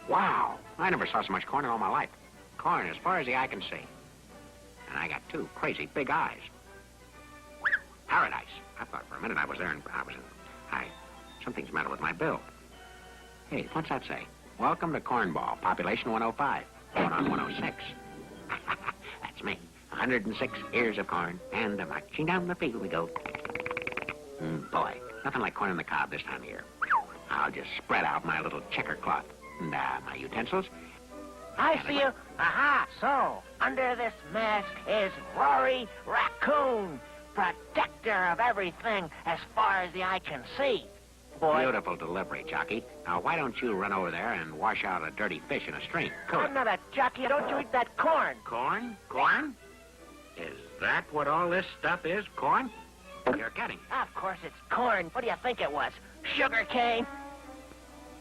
Wow, I never saw so much corn in all my life. Corn as far as the eye can see. And I got two crazy big eyes. Paradise. I thought for a minute I was there and something's the matter with my bill. Hey, what's that say? Welcome to Cornball, population 105. Going on 106. That's me. 106 ears of corn, and marching down the field we go. Boy, nothing like corn in the cob this time of year. I'll just spread out my little checker cloth and my utensils. I see you. Aha, so, under this mask is Rory Raccoon, protector of everything as far as the eye can see. Boy. Beautiful delivery, jockey. Now, why don't you run over there and wash out a dirty fish in a stream? I'm not a jockey. Don't you eat that corn. Corn? Corn? Is that what all this stuff is, corn? You're kidding. Of course it's corn. What do you think it was? Sugar cane?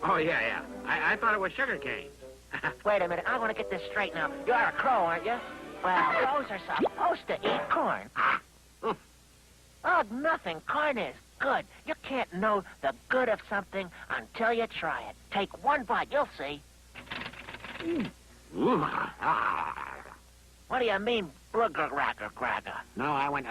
Oh, yeah. I thought it was sugar cane. Wait a minute. I want to get this straight now. You're a crow, aren't you? Well, crows are supposed to eat corn. Oh, nothing. Corn is good. You can't know the good of something until you try it. Take one bite. You'll see. What do you mean, brugger-ragger-gragger? No, I went...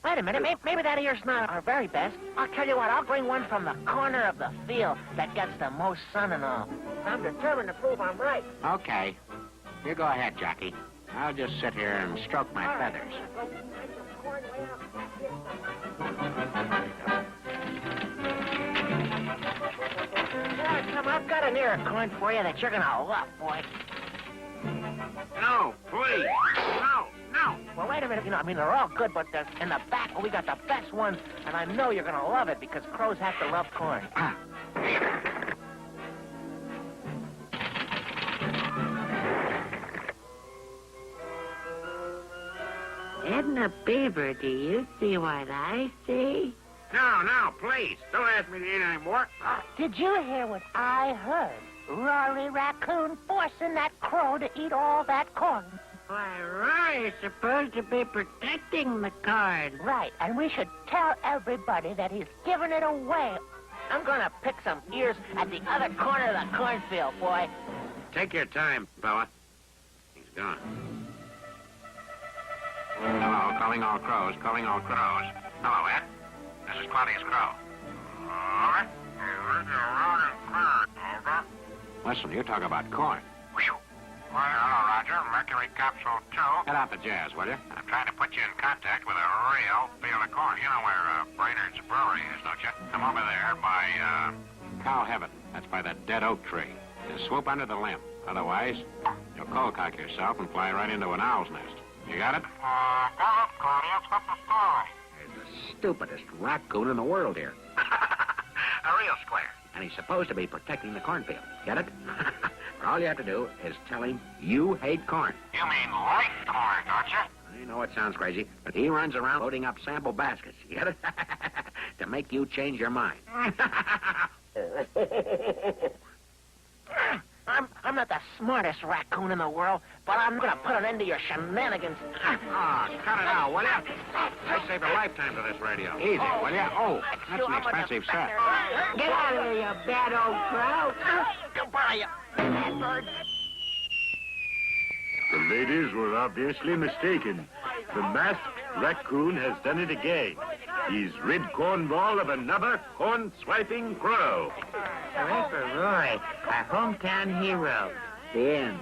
Wait a minute. Maybe that ear's not our very best. I'll tell you what. I'll bring one from the corner of the field that gets the most sun and all. I'm determined to prove I'm right. Okay. You go ahead, jockey. I'll just sit here and stroke my feathers. Come, I've got an ear of corn for you that you're gonna love, boy. No, please. No. Well, wait a minute. They're all good, but in the back, we got the best one, and I know you're gonna love it because crows have to love corn. Edna Beaver, do you see what I see? No, please. Don't ask me to eat any more. Did you hear what I heard? Rory Raccoon forcing that crow to eat all that corn. Why, Rory's supposed to be protecting the corn. Right, and we should tell everybody that he's giving it away. I'm gonna pick some ears at the other corner of the cornfield, boy. Take your time, fella. He's gone. Hello, calling all crows. Hello, Ed. This is Claudius Crow. Over. Listen, you talk about corn. Well, hello, Roger. Mercury Capsule 2. Get out the jazz, will you? I'm trying to put you in contact with a real field of corn. You know where Brainerd's Brewery is, don't you? Come over there by, Cow Heaven. That's by that dead oak tree. Just swoop under the limb. Otherwise, you'll cold cock yourself and fly right into an owl's nest. You got it? Go ahead, Claudius. What's the story? He's the stupidest raccoon in the world here. A real square. And he's supposed to be protecting the cornfield. Get it? All you have to do is tell him you hate corn. You mean like corn, don't you? I know it sounds crazy, but he runs around loading up sample baskets. You get it? To make you change your mind. I'm not the smartest raccoon in the world, but I'm gonna put an end to your shenanigans. Oh, cut it out, will ya? I saved a lifetime to this radio. Easy, will ya? Oh, that's an expensive set. Get out of here, you bad old crow. Goodbye, you bad bird. The ladies were obviously mistaken. The masked raccoon has done it again. He's rid Cornball of another corn-swiping crow. Hooray for Roy, our hometown hero. The end.